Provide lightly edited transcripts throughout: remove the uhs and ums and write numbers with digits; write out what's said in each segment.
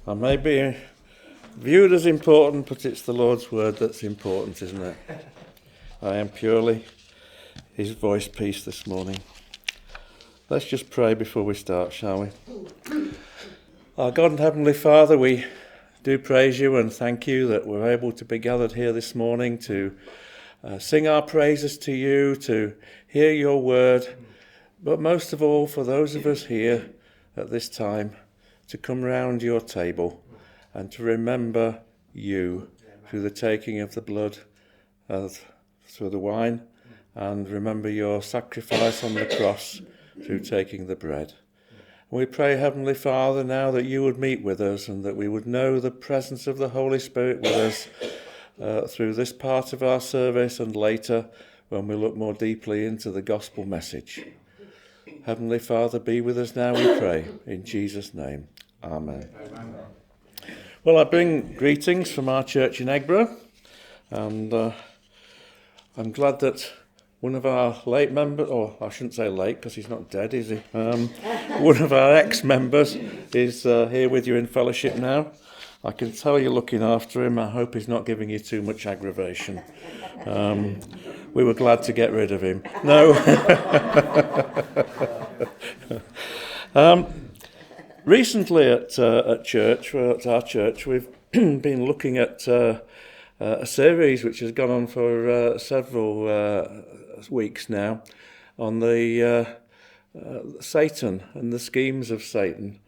I may be viewed as important, but it's the Lord's word that's important, isn't it? I am purely his voice piece this morning. Let's just pray before we start, shall we? Our God and Heavenly Father, we do praise you and thank you that we're able to be gathered here this morning to sing our praises to you, to hear your word, but most of all for those of us here at this time to come round your table and to remember you through the taking of the blood, through the wine, and remember your sacrifice on the cross through taking the bread. We pray, Heavenly Father, now that you would meet with us and that we would know the presence of the Holy Spirit with us through this part of our service and later when we look more deeply into the gospel message. Heavenly Father, be with us now, we pray, in Jesus' name. Amen. Amen. Well, I bring greetings from our church in Eggborough, and I'm glad that one of our late members, or I shouldn't say late because he's not dead, is he? One of our ex-members is here with you in fellowship now. I can tell you're looking after him. I hope he's not giving you too much aggravation. We were glad to get rid of him. No. Recently at our church, we've been looking at a series which has gone on for several weeks now on the Satan and the schemes of Satan.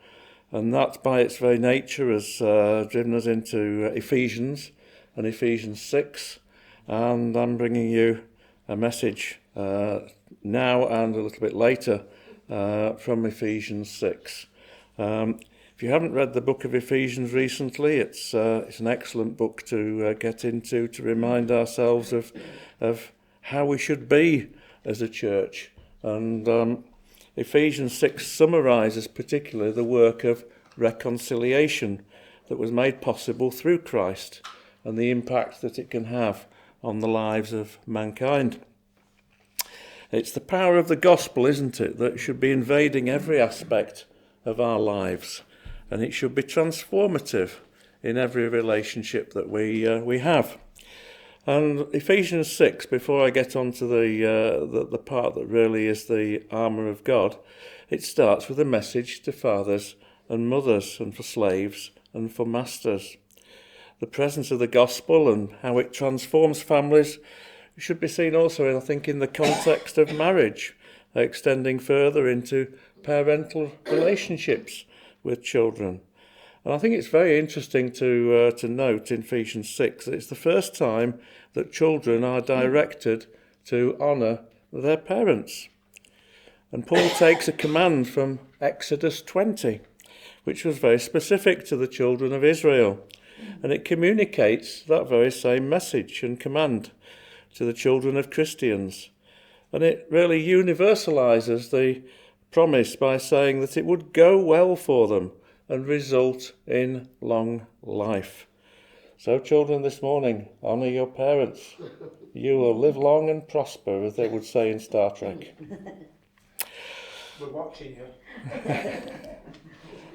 And that, by its very nature, has driven us into Ephesians and Ephesians 6. And I'm bringing you a message now and a little bit later from Ephesians 6. If you haven't read the book of Ephesians recently, it's an excellent book to get into, to remind ourselves of how we should be as a church. And Ephesians 6 summarises particularly the work of reconciliation that was made possible through Christ and the impact that it can have on the lives of mankind. It's the power of the gospel, isn't it, that should be invading every aspect of our lives, and it should be transformative in every relationship that we have. And Ephesians 6, before I get on to the part that really is the armour of God, it starts with a message to fathers and mothers and for slaves and for masters. The presence of the gospel and how it transforms families should be seen also, I think, in the context of marriage, extending further into parental relationships with children. And I think it's very interesting to note in Ephesians 6 that it's the first time that children are directed to honour their parents. And Paul takes a command from Exodus 20, which was very specific to the children of Israel. And it communicates that very same message and command to the children of Christians. And it really universalises the promise by saying that it would go well for them and result in long life. So children, this morning, honour your parents. You will live long and prosper, as they would say in Star Trek. We're watching you.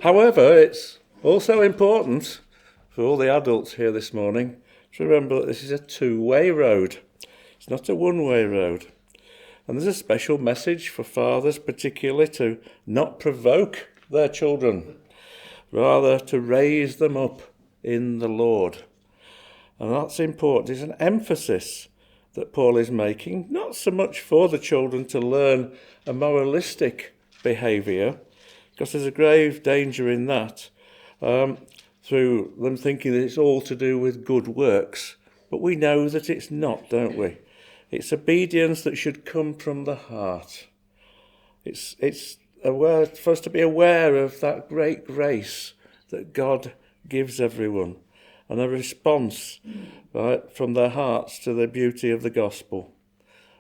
However, it's also important for all the adults here this morning to remember that this is a two-way road. It's not a one-way road. And there's a special message for fathers particularly to not provoke their children, rather to raise them up in the Lord. And that's important. It's an emphasis that Paul is making, not so much for the children to learn a moralistic behaviour, because there's a grave danger in that, through them thinking that it's all to do with good works. But we know that it's not, don't we? It's obedience that should come from the heart. It's for us to be aware of that great grace that God gives everyone and a response from their hearts to the beauty of the gospel.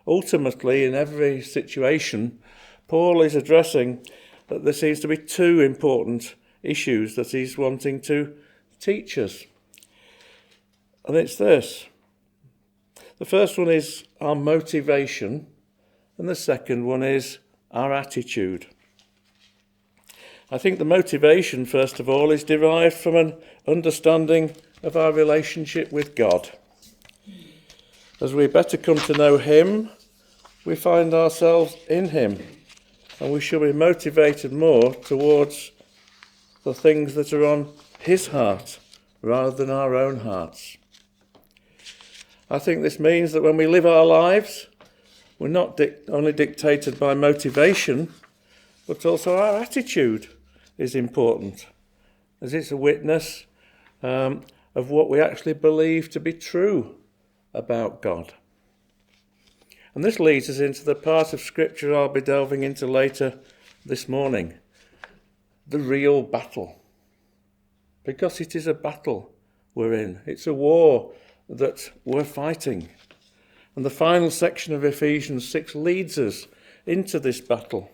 Ultimately, in every situation, Paul is addressing that there seems to be two important issues that he's wanting to teach us. And it's this. The first one is our motivation, and the second one is our attitude. I think the motivation, first of all, is derived from an understanding of our relationship with God. As we better come to know him, we find ourselves in him, and we shall be motivated more towards the things that are on his heart rather than our own hearts. I think this means that when we live our lives, we're not only dictated by motivation, but also our attitude is important, as it's a witness of what we actually believe to be true about God. And this leads us into the part of Scripture I'll be delving into later this morning, the real battle. Because it is a battle we're in. It's a war that we're fighting. And the final section of Ephesians 6 leads us into this battle.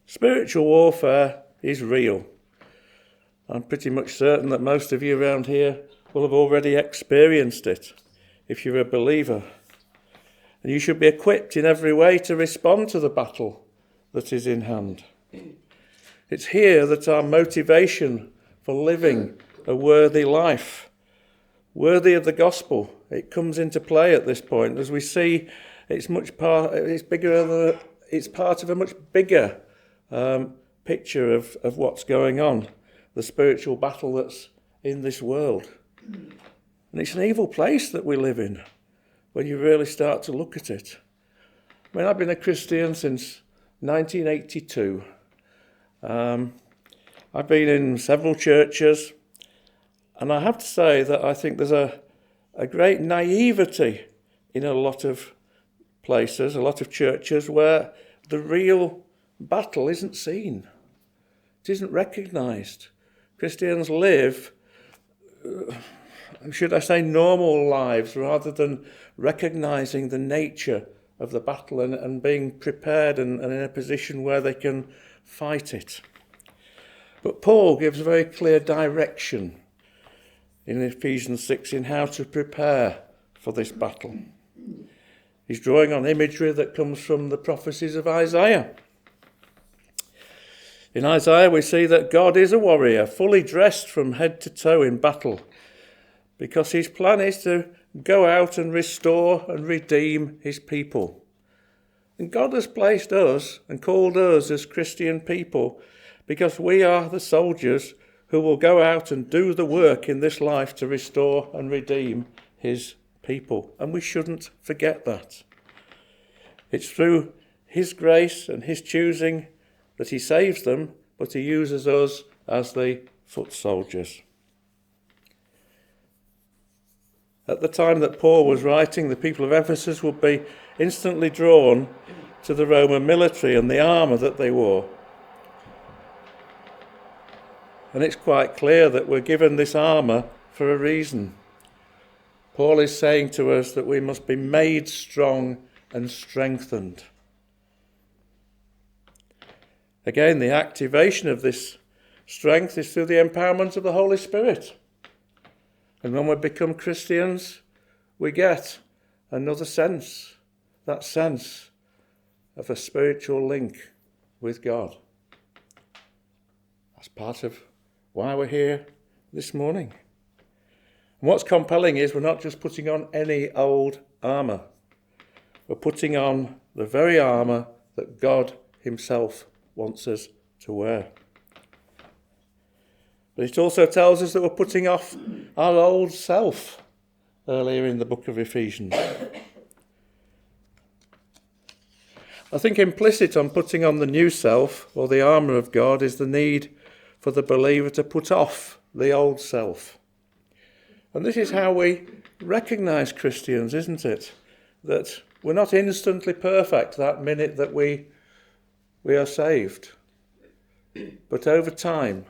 Spiritual warfare is real. I'm pretty much certain that most of you around here will have already experienced it if you're a believer. And you should be equipped in every way to respond to the battle that is in hand. It's here that our motivation for living a worthy life, worthy of the gospel, it comes into play at this point, as we see it's part of a much bigger picture of what's going on, the spiritual battle that's in this world. And it's an evil place that we live in when you really start to look at it. I mean, I've been a Christian since 1982. I've been in several churches, and I have to say that I think there's a great naivety in a lot of places, a lot of churches, where the real battle isn't seen. It isn't recognised. Christians live, should I say, normal lives rather than recognising the nature of the battle and being prepared and in a position where they can fight it. But Paul gives a very clear direction in Ephesians 6 in how to prepare for this battle. He's drawing on imagery that comes from the prophecies of Isaiah. In Isaiah we see that God is a warrior, fully dressed from head to toe in battle, because his plan is to go out and restore and redeem his people. And God has placed us and called us as Christian people because we are the soldiers who will go out and do the work in this life to restore and redeem his people. And we shouldn't forget that. It's through his grace and his choosing that he saves them, but he uses us as the foot soldiers. At the time that Paul was writing, the people of Ephesus would be instantly drawn to the Roman military and the armour that they wore. And it's quite clear that we're given this armour for a reason. Paul is saying to us that we must be made strong and strengthened. Again, the activation of this strength is through the empowerment of the Holy Spirit. And when we become Christians, we get another sense, that sense of a spiritual link with God. That's part of why we're here this morning. And what's compelling is we're not just putting on any old armour. We're putting on the very armour that God himself wants us to wear. But it also tells us that we're putting off our old self earlier in the book of Ephesians. I think implicit on putting on the new self, or the armour of God, is the need for the believer to put off the old self. And this is how we recognise Christians, isn't it? That we're not instantly perfect that minute that we are saved. But over time,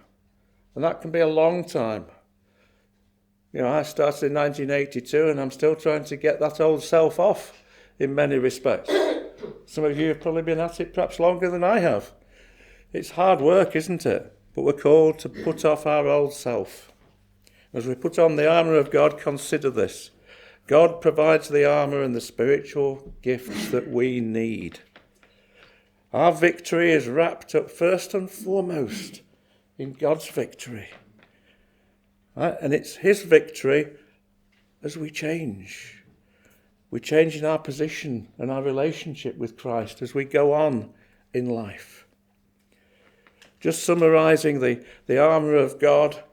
and that can be a long time. You know, I started in 1982 and I'm still trying to get that old self off in many respects. Some of you have probably been at it perhaps longer than I have. It's hard work, isn't it? But we're called to put off our old self. As we put on the armour of God, consider this. God provides the armour and the spiritual gifts that we need. Our victory is wrapped up first and foremost in God's victory. Right? And it's his victory as we change. We change in our position and our relationship with Christ as we go on in life. Just summarising the armour of God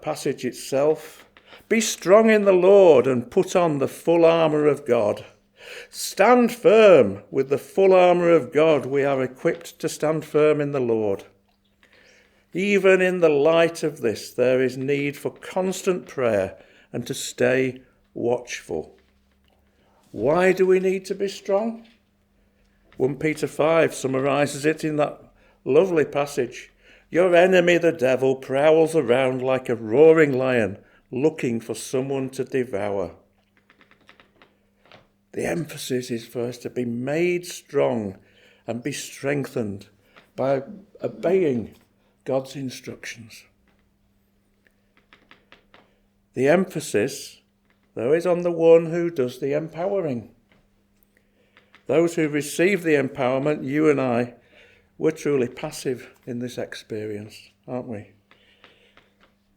passage itself. Be strong in the Lord and put on the full armour of God. Stand firm with the full armour of God. We are equipped to stand firm in the Lord. Even in the light of this, there is need for constant prayer and to stay watchful. Why do we need to be strong? 1 Peter 5 summarises it in that lovely passage. Your enemy, the devil, prowls around like a roaring lion, looking for someone to devour. The emphasis is for us to be made strong and be strengthened by obeying God's instructions. The emphasis, though, is on the one who does the empowering. Those who receive the empowerment, you and I, we're truly passive in this experience, aren't we?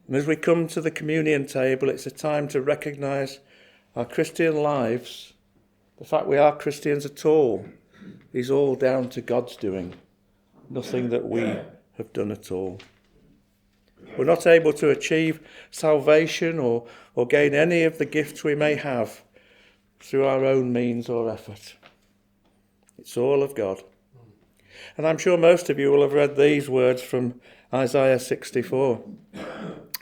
And as we come to the communion table, it's a time to recognise our Christian lives. The fact we are Christians at all is all down to God's doing, nothing that we have done at all. We're not able to achieve salvation or gain any of the gifts we may have through our own means or effort. It's all of God. And I'm sure most of you will have read these words from Isaiah 64.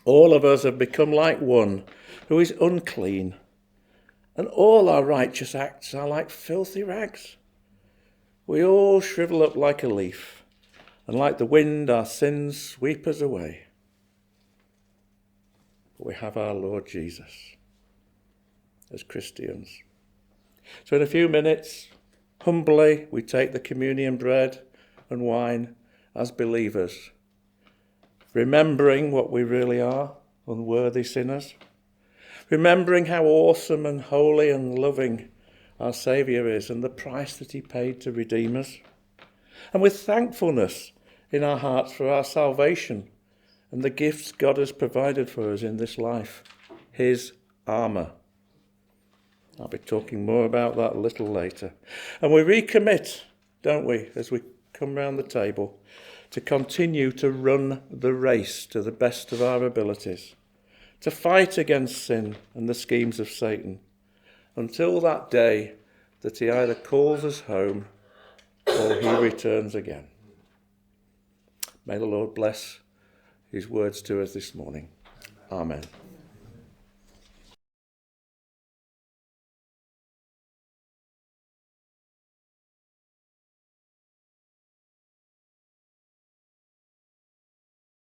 All of us have become like one who is unclean, and all our righteous acts are like filthy rags. We all shrivel up like a leaf, and like the wind our sins sweep us away. But we have our Lord Jesus as Christians. So in a few minutes, humbly, we take the communion bread and wine as believers, remembering what we really are, unworthy sinners, remembering how awesome and holy and loving our Saviour is and the price that he paid to redeem us, and with thankfulness in our hearts for our salvation and the gifts God has provided for us in this life, his armour. I'll be talking more about that a little later. And we recommit, don't we, as we come round the table, to continue to run the race to the best of our abilities, to fight against sin and the schemes of Satan, until that day that he either calls us home or he returns again. May the Lord bless his words to us this morning. Amen.